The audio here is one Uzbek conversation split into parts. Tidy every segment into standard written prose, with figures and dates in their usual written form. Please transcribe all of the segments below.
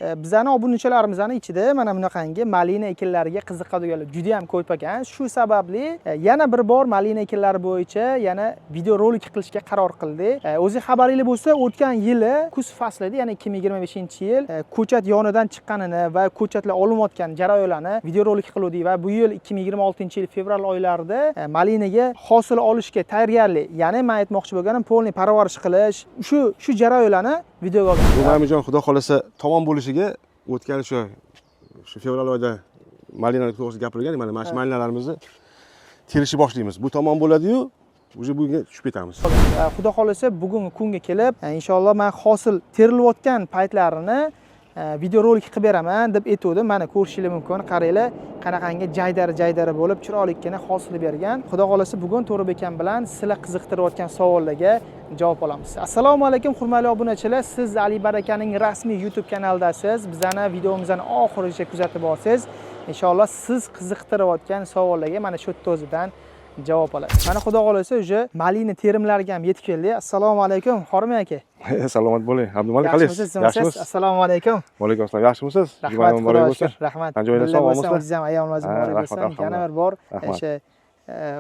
bizani obunachilarimizning ichida mana bunaqangi malina ekinlariga qiziqadiganlar juda ham ko'p ekan. Shu sababli yana bir bor malina ekinlari bo'yicha yana video rolik qilishga qaror qildik. O'zingiz xabaringiz bo'lsa, o'tgan yili kuz faslida, ya'ni 2025-yil ko'chat yonidan chiqqanini va ko'chatlar olinayotgan jarayonlarni video rolik qildik va bu yil 2026-yil fevral oylarida malinaga hosil olishga tayyorgarlik, ya'ni men aytmoqchi bo'lganim polniy parvarish qilish, shu jarayonlarni videoga oldik. Bu Ma'minjon xudo xolasa tamom bo'lishiga o'tgan shu fevral oyida malina to'g'risida gapirgan, mana shu malinalarimizni terishni boshlaymiz. Bu tamom bo'ladi-yu, уже bugunga tushib ketamiz. Xudo xolasa bugungi kunga kelib, inshaalloh men hosil terilayotgan paytlarini video rolik qilib beraman deb aytdim. Mana ko'rishingiz mumkin. Qaranglar, qanaqangi jaydari bo'lib, chiroylikkina hosil bergan. Xudo xolasa bugun To'rabek aka bilan sizlar qiziqtirayotgan savollarga javob olamiz. Assalomu alaykum hurmatli obunachilar. Siz Ali Barakaning rasmiy YouTube kanalidasiz. Bizani videomizni oxirigacha kuzatib borsiz, inshaalloh siz qiziqtirayotgan savollarga mana shu yerda o'zidan javob olasiz. Mana xudo xolasa o'sha malina terimlariga ham yetib keldik. Assalomu alaykum Xormay aka. Salomat bo'ling. Abdumalik qalaysiz? Yaxshimisiz? Assalomu alaykum. Va alaykum assalom. Yaxshimisiz? Rahmat, xudo shukr. Rahmat. Joyingiz sog'misiz? Siz ham ayolingizga muborak bo'lsin. Yana bir bor o'sha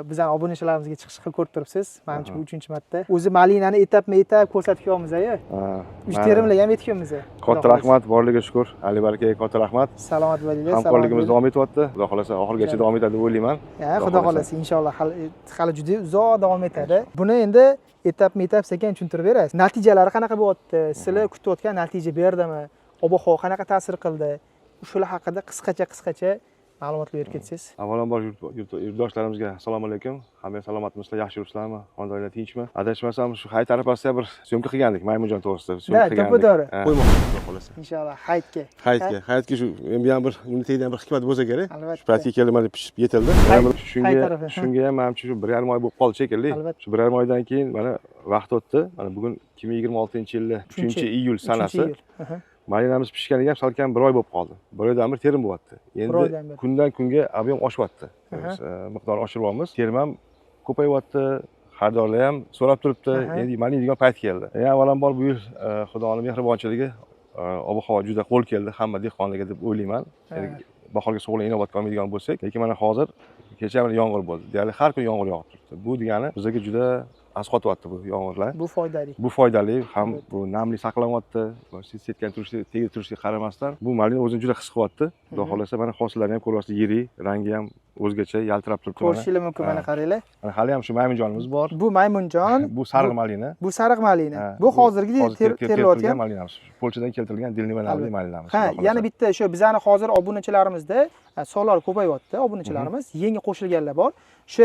bizning obunachilarimizga chiqish qilib ko'rib turibsiz. Menimcha bu 3-marta. O'zi malinani etap-etap ko'rsatib qo'yamiz-a. 3 terimlar ham yetib kelamiz. Katta rahmat, borligiga shukr. Ali barakaga katta rahmat. Salomat bo'ling. Hamkorligimiz davom etyapti. Xudo xolasa oxirigacha davom etadi deb o'ylayman. Xudo xolasa inshaalloh hali juda uzoq davom etadi. Buni endi etap-etap sekin tushuntirib berasiz. Natijalari qanaqa bo'lyapti? Sizlar kutayotgan natija berdimi? Ob-havo qanaqa ta'sir qildi? Shular haqida qisqacha ma'lumotlar berib ketsangiz. Avvalambor yurtdoshlarimizga assalomu alaykum. Hamma salomatmisizlar, yaxshi yuribsizlarmi? Xonadonlar tinchmi? Adashmasam shu hayit arafasida bir syomka qilgandik Maymunjon to'g'risida. Syomka qilgandik. Qo'ymoqchi xudo xolasa. Inshaalloh hayitga. Hayitga shu bu ham bir unitaydan bir hikmat bo'lsa kerak. Shu paytga keldi, mana pishib yetildi. Shunga ham menimcha shu 1,5 oy bo'lib qoldi shekilli. Shu 1,5 oydan keyin mana vaqt o'tdi. Mana bugun 2026-yil 3-iyul sanasi. Malinamiz pishganiga ham salkam 1 oy bo'lib qoldi. 1 oydan bir terim bo'lyapti. Endi kundan kunga ob'yom oshyapti. Miqdorni oshiryapmiz. Terim ham ko'payyapti. Xaridorlar ham so'rab turibdi. Endi malina degan payt keldi. Avvalambor bu yil Xudoning mehribonchiligi, ob-havo juda qo'l keldi hamma dehqonlarga deb o'ylayman. Bahorga sug'urlar inobatga olmaydigan bo'lsak, lekin mana hozir kecha ham yomg'ir bo'ldi. Deyarli har kun yomg'ir yog'ib turibdi. Bu degani bizga juda asqotyapti bu yomg'irlar. Bu foydali. Bu foydali, ham bu namlik saqlanyapti. Setgan tegib turishiga qaramasdan bu malina o'zini juda his qilyapti. Xudo xolasa mana hosillarni ham ko'ryapsiz, yirik, rangi ham o'zgacha yaltirab turibdi. Ko'rishingiz mumkin, mana qaranglar. Mana hali ham shu maymunjonimiz bor. Bu maymunjon, bu sariq malina. Bu sariq malina. Bu hozirgi terilayotgan malinamiz. Polshadan keltirilgan dilniva nomli malinamiz. Yana bitta shu bizani hozir obunachilarimizda sonlar ko'payyapti, obunachilarimiz, yangi qo'shilganlar bor. Shu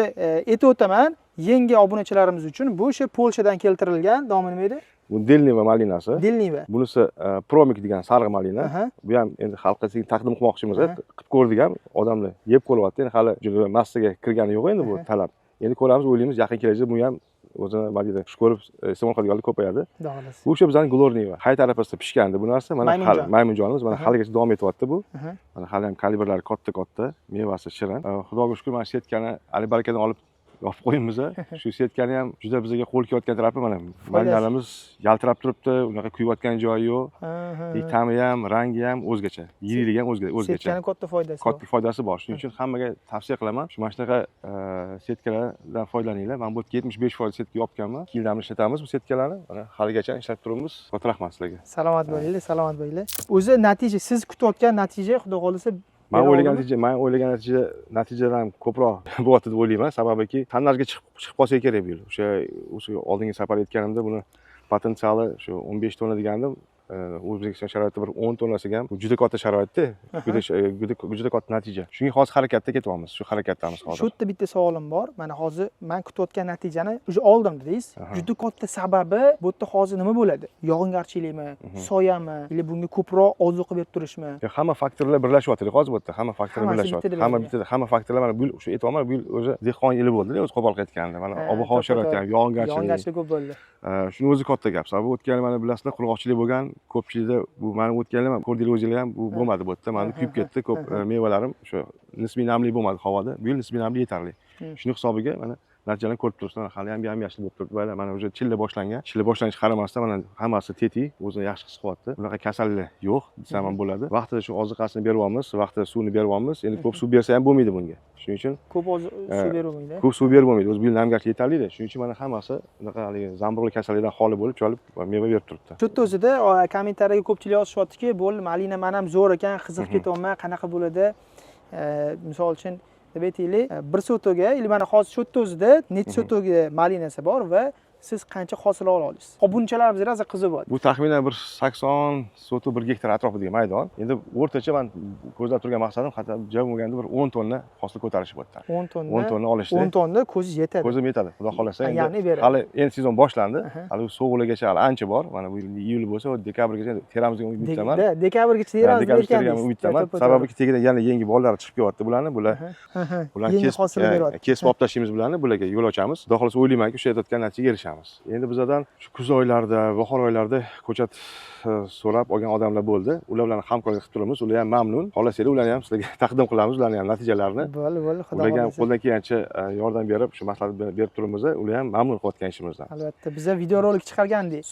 aytib o'taman, yangi obunachilarimiz uchun bu o'sha Polshadan keltirilgan, nomi nima edi? Bu dilniva malinasi. Dilniva. Bunisi Promik degan sariq malina. Bu ham endi xalqqa taqdim qilmoqchimiz, qilib ko'rdik ham, odamlar yeb ko'ryapti. Endi hali juda massaga kirgani yo'q endi bu talab. Endi ko'ramiz, o'ylaymiz yaqin kelajakda bu ham o'zini madida xush ko'rib iste'mol qilganlar ko'payadi. Bu o'sha bizning Glorniva. Hayit arafasida pishgandi bu narsa. Mana hali maymunjonimiz, mana haligacha davom etyapti bu. Mana hali ham kalibrlari katta, mevasi shirin. Xudoga shukr, mana setkani Ali barakadan olib yopib qo'yamiz. Shu setkani ham juda bizga qo'l kelayotgan tarafi mana malinalarimiz yaltirab turibdi, unaqa kuyayotgan joyi yo'q. Ta'mi ham, rangi ham o'zgacha, yirikligi ham o'zgacha. Setkaning katta foydasi bor. Katta foydasi bor. Shuning uchun hammaga tavsiya qilaman. Mana shunaqa setkalardan foydalaninglar. Men bu 75% setka yopganman. 2 yildan ishlatamiz bu setkalarni. Mana haligacha ishlatib turibmiz. Katta rahmat sizlarga. Salomat bo'linglar, salomat bo'linglar. O'zi natija, siz kutayotgan natija xudo xolasa men o'ylagan natijadan ko'proq bo'lyapti deb o'ylayman. Sababiki tannajga chiqib qolsa kerak bu yil. O'sha oldingi safar aytganimda buni potensiali shu 15 tonna degandim. O'zbekiston sharoitida bir 10 tonnasiga ham juda katta sharoitda, juda katta natija. Shunga hozir harakatda ketyapmiz, shu harakatdamiz hozir. Shu yerda bitta savolim bor. Mana hozir men kutayotgan natijani o'sha oldim dedingiz. Juda katta sababi bu yerda hozir nima bo'ladi? Yog'ingarchilikmi, soyami, yoki bunga ko'proq ozuqa berib turishmi? Hamma faktorlar birlashyapti hozir bu yerda. Hamma faktorlar birlashyapti. Hamma faktorlar mana bu shu aytayapman, bu yil o'zi dehqon yili bo'ldi-da, o'zi qo'pol qaytganda. Mana ob-havo sharoiti ham, yog'ingarchilik ko'p bo'ldi. Shuni o'zi katta gap. Sababi o'tgan mana bilasizlar, qurg'oqchilik bo'lgan. Ko'pchilikda bu meni o'tganlar ham ko'rdinglar o'zinglar ham bu bo'lmadi bu yerda. Meni kuyib ketdi, ko'p mevalarim o'sha nisbiy namlik bo'lmadi havoda. Bu yil nisbiy namlik yetarli. Shuning hisobiga mana natijalarni ko'rib turibsiz. Hali ham yashil bo'lib turibdi. Baylar mana o'sha chilla boshlangan. Chilla boshlanish qaramasdan mana hammasi tetik, o'zini yaxshi his qilyapti. Bunaqa kasallik yo'q, desam ham bo'ladi. Vaqtida shu oziqasini beryapmiz, vaqtida suvni beryapmiz. Endi ko'p suv bersa ham bo'lmaydi bunga. Shuning uchun ko'p suv berolmaydi. Ko'p suv berolmaydi. O'zi bu yil namgarchilik yetarli-da. Shuning uchun mana hammasi bunaqa haligi zamburug' kasallikdan xoli bo'lib, cholib meva berib turibdi. Shu yerda o'zida kommentariyaga ko'pchilik yozishyaptiki, bo'ldi, malina men ham zo'r ekan, qiziqib ketyapman, qanaqa bo'ladi? Misol uchun deb aytaylik, 1 sotoga, mana hozir shu yerda o'zida necha sotoga malinasi bor va siz qancha hosil ola olasiz? Bunchalarimiz rosa qiziq bo'ladi. Bu taxminan bir 80 soto 1 gektar atrofidagi maydon. Endi o'rtacha men ko'zlab turgan maqsadim hatto javob bo'lganda bir 10 tonna hosil ko'tarish bo'pti. 10 tonna olishdi. 10 tonna ko'ziz yetadi. Ko'zim yetadi, xudo xolasa. Endi hali endi sezon boshlandi. Hali sovuqligigacha hali ancha bor. Mana bu yil iyul bo'lsa, dekabrgacha teramizga umiddaman. Dekabrgacha teramiz degan umiddaman. Sababi tagida yana yangi bolalar chiqib kelyapti bularni. Bular kesib olib tashlaymiz bularni, bularga yo'l ochamiz. Xudo xolasa o'ylaymanki, o'sha aytayotgan natijaga erishamiz. Endi bizlardan shu kuz oylarida, bahor oylarida ko'chat so'rab olgan odamlar bo'ldi. Ular bilan hamkorlik qilib turamiz. Ular ham mamnun. Xohlasanglar ularni ham sizlarga taqdim qilamiz, ularning ham natijalarini. Bo'ldi, xudo xolasa. Ularga ham qo'ldan kelgancha yordam berib, shu maslahat berib turamiz. Ular ham mamnun qilayotgan ishimizdan. Albatta, biz videorolik chiqargandik.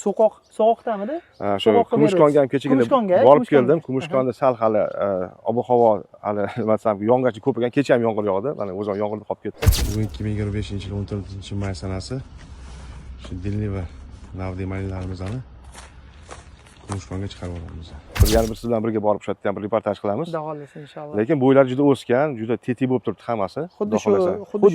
So'qoqdamidi? Shu Kumushkonga ham kechagina borib keldim. Kumushkonda sal hali ob-havo hali nima desam, yog'ingarchi ko'p ekan. Kecha ham yomg'ir yog'di. Mana o'zim yomg'irda qolib ketdi. Bugun 2025-yil 14-may sanasi. Shu dilli va navdiy malinalarimizni Kumushkonga chiqarib olamiz. Yana bir siz bilan birga borib shu yerda ham bir reportaj qilamiz. Xudo xolasa inshaalloh. Lekin bo'ylari juda o'sgan, juda tetik bo'lib turibdi hammasi. Xuddi shu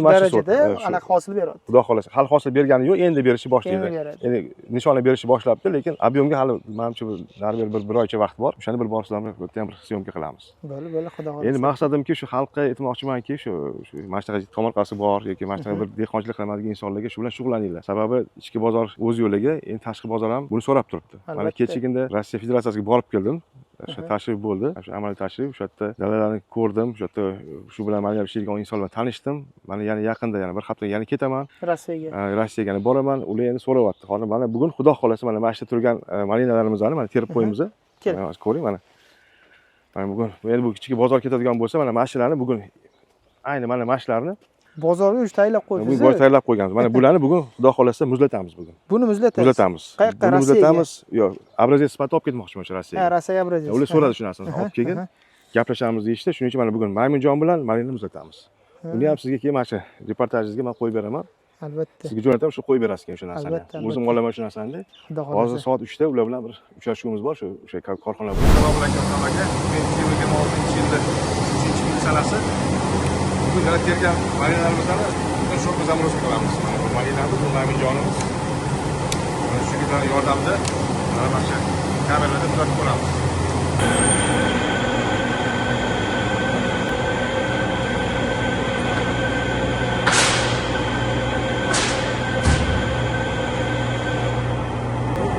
darajada anaqa hosil beradi. Xudo xolasa. Hali hosil bergani yo'q, endi berishni boshlaydi. Endi nishonlab berishni boshlabdi, lekin ob'yomga hali menimcha narigi bir oycha vaqt bor. O'shani bir borib sizlar bilan ham bir syomka qilamiz. Bo'ldi, xudo xolasa. Endi maqsadimki shu xalqqa aytmoqchimanki, shu mana shunaqa tomorqasi bor yoki mana shunaqa bir dehqonchilik qiladigan insonlarga shu bilan shug'ullaninglar. Sababi ichki bozor o'z yo'liga, endi tashqi bozor ham buni so'rab turibdi. Mana kechagina Rossiya Federatsiyasiga borib keldim. O'sha tashrif bo'ldi. O'sha amaliy tashrif, o'sha yerda dalalarni ko'rdim, o'sha yerda shu bilan mana ishlaydigan inson bilan tanishdim. Mana yana yaqinda yana bir hafta yana ketaman. Rossiyaga yana boraman. Ular endi so'rayapti. Hozir mana bugun xudo xolasa mana mana shu yerda turgan malinalarimizni mana terib qo'yamiz. Ko'ring mana. Mana bugun endi bu kichik bozor ketadigan bo'lsa, mana mashinalarni bugun ayni mana mashinalarni bozorga uch tayyorlab qo'ydingiz. Bugun tayyorlab qo'yganmiz. Mana bularni bugun xudo xolasa muzlatamiz bugun. Buni muzlatamiz. Qayerqa Rossiyaga? Muzlatamiz. Yo'q, obrazец sifatida olib ketmoqchiman o'sha Rossiyaga. Ha, Rossiyaga obrazец. Ular so'radi shu narsani. Olib kelgin. Gaplashamiz deyishdi. Shuning uchun mana bugun Maymunjon bilan malina muzlatamiz. Uni ham sizga keyin mana shu reportajingizga men qo'yib beraman. Albatta. Sizga jo'natam, shu qo'yib berasiz keyin o'sha narsani. O'zim olaman shu narsani. Hozir soat 3 da ular bilan bir uchrashuvimiz bor o'sha korxonalar bilan. Assalomu alaykum hammaga. 2026-yilda 3-yil sanasi. Bugun yana tergan malinalarimizni sho'rpa zamorozka qilamiz. Bu malinamiz, bu Maymunjonimiz. Mana shu bilan yordamida mana shu kameralarda kuzatib ko'ramiz.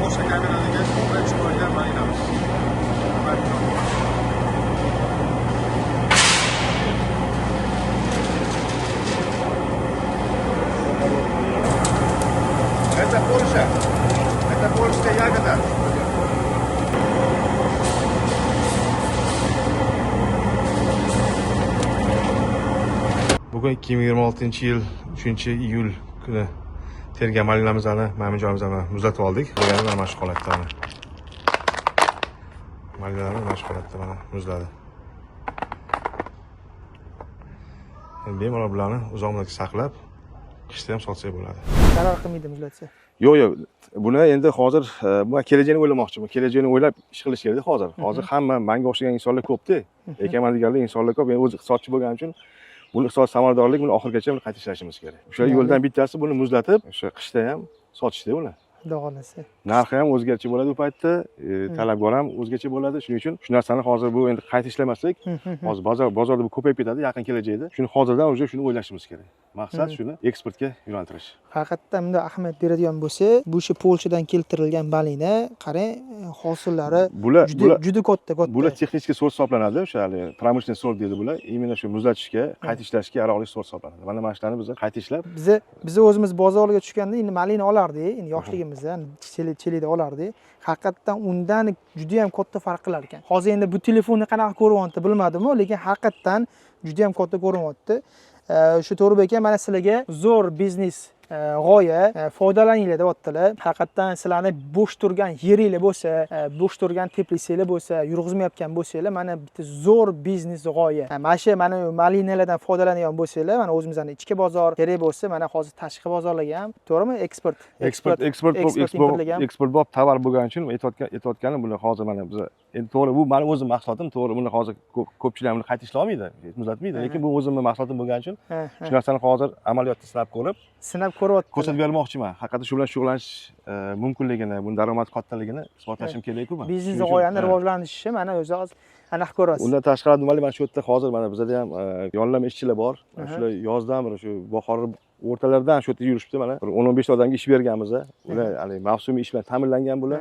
O'sha kameradaga birinchi ko'rgan malinamiz. Это польская ягода. Bugun 2026-yil 3-iyul kuni tergan malinamizni, Maymunjonimizni muzlatib oldik. Yana mana shu holatda mana. Malinalarimiz mana shu holatda mana muzladi. Endi bemalol bularni uzoq muddatga saqlab, qishda ham sotsak bo'ladi. Zarar qilmaydi muzlatsa. Yo'q, buni endi hozir men kelajagini o'ylamoqchiman. Kelajagini o'ylab ish qilish kerak hozir. Hozir hamma menga o'xshagan insonlar ko'p-da. Ekaman deganlar insonlar ko'p. Men o'zi iqtisodchi bo'lganim uchun bu iqtisod samaradorlik buni oxirigacha qayta ishlashimiz kerak. O'sha yo'ldan bittasi buni muzlatib, o'sha qishda ham sotishda ular. Xudo xolasa. Narxi ham o'zgarcha bo'ladi bu paytda, talabgor ham o'zgacha bo'ladi. Shuning uchun shu narsani hozir bu endi qayta ishlamaslik, hozir bozorda bu ko'payib ketadi yaqin kelajakda. Shuni hozirdan o'zi shuni o'ylashimiz kerak. Maqsad shuni eksportga yo'naltirish. Haqiqatdan bunda ahamiyat beradigan bo'lsa, bu shu Polshadan keltirilgan malina, qarang, hosillari juda katta. Bular texnik sort hisoblanadi, o'sha pромышленный sort deydi bular. Imенно shu muzlatishga, qayta ishlashga yaroqli sort hisoblanadi. Mana mana shularni biz qayta ishlab, biz o'zimiz bozorga tushganda endi malina olardik, endi yoshligimizda chelida olardik. Haqiqatdan undan juda ham katta farq qilar ekan. Hozir endi bu telefonni qanaqa ko'ryapti bilmadim-ku, lekin haqiqatdan juda ham katta ko'ryapti. shu To'g'ribek aka, mana sizlarga zo'r biznes g'oya, foydalaninglar deyaptilar. Haqiqatdan sizlarni bo'sh turgan yeringlar bo'lsa, bo'sh turgan teplisinglar bo'lsa, yurg'izmayotgan bo'lsanglar, mana bitta zo'r biznes g'oya. Mana shu malinalardan foydalanadigan bo'lsanglar, mana o'zimizning ichki bozor kerak bo'lsa, mana hozir tashqi bozorlarga ham, to'g'rimi? Eksport bo'lib tovar bo'lgani uchun aytayotganim buni hozir mana biz endi to'g'ri bu meni o'zim mahsulotim, to'g'ri buni hozir ko'pchilik buni qayta ishlay olmaydi, muzlatmaydi, lekin bu o'zimning mahsulotim bo'lgani uchun shu narsani hozir amaliyotda sinab ko'ryapti. Ko'rsatib bermoqchiman. Haqiqatda shu bilan shug'ullanish mumkinligini, buni daromad kattaligini isbotlashim kerak-ku men. Biznes g'oyani rivojlanishi mana o'zi hozir aniq ko'rasiz. Undan tashqari nimali mana shu yerda hozir mana bizda ham yonlama ishchilar bor. Shular yozdan shu bahor o'rtalaridan shu yerda yurishibdi mana. 10-15 ta odamga ish berganmiz. Ular hali mavsumiy ish bilan ta'minlangan bular.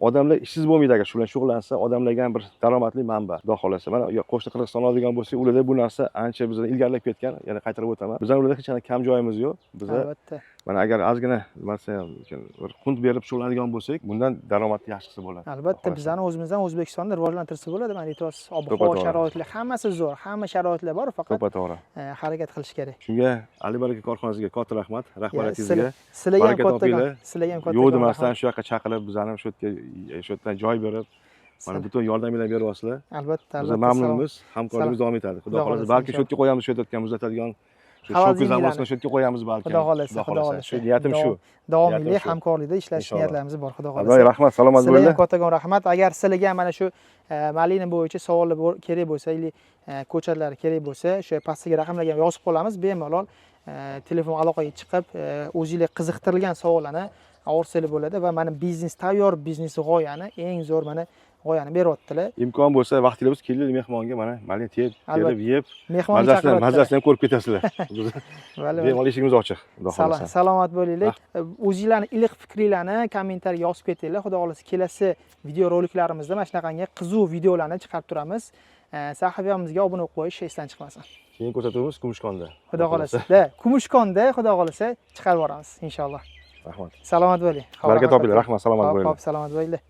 Odamlar ishsiz bo'lmaydi agar shu bilan shug'ullansa, odamlarga ham bir daromadli manba, xudo xolasa. Mana qo'shni Qirg'iziston oladigan bo'lsak, ularda bu narsa ancha bizdan ilgarilab ketgan. Yana qaytarib o'taman. Bizdan ularda hech qanday kam joyimiz yo'q. Biz albatta. Mana agar ozgina masalan bir qunt berib shug'ullanadigan bo'lsak, bundan daromad yaxshi qilsa bo'ladi. Albatta, bizani o'zimizdan O'zbekistonda rivojlantirsa bo'ladi. Mana aytyapsiz, ob-havo sharoitlar hammasi zo'r, hamma sharoitlar bor, faqat to'g'ri. Harakat qilish kerak. Shunga Ali Baraka korxonasiga katta rahmat, rahbariyatingizga. Sizlarga ham katta yo'q demasdan shu yoqqa chaqirib, bizani shu yerdan joy berib, mana butun yordaminglar beryapsizlar. Albatta, biz mamnunmiz, hamkorligimiz davom etadi. Xudo xolasa, balki shu yerga qo'yamiz, shu yerdan muzlatadigan shu zavodni shu yerga qo'yamiz balki. Xudo xolasa. Shu niyatim shu. Davomiylik hamkorlikda ishlash niyatlarimiz bor, xudo xolasa. Alloh rahmat, salomat bo'ling. Sizlarga kattagon rahmat. Agar sizlarga ham mana shu malina bo'yicha savollar kerak bo'lsa, yoki ko'chatlar kerak bo'lsa, shu pastdagi raqamlarga yozib qolamiz, bemalol telefon aloqaga chiqib, o'zingizlar qiziqtirilgan savollarni olsangiz bo'ladi va mana biznes tayyor biznes g'oyani, eng zo'r mana g'oyani beryaptilar. Imkon bo'lsa, vaqtingiz bo'lsa, kelinglar mehmonga mana malina terib, yeb, mazasini ham ko'rib ketasizlar. Bemalol eshigimiz ochiq, xudo xolasa. Salomat bo'linglar. O'zingizlarning iliq fikringizni kommentariyaga yozib ketinglar. Xudo xolasa, kelasi video roliklarimizda mana shunaqangi qiziq videolarni chiqarib turamiz. Sahifamizga obuna bo'lib qo'yish esdan chiqmasin. Keyin ko'rsatuvimiz Kumushkonda. Xudo xolasa. Kumushkonda xudo xolasa chiqarib boramiz inshaalloh. Rahmat. Salomat bo'ling. Baraka topinglar. Rahmat, salomat bo'ling. Salomat bo'linglar.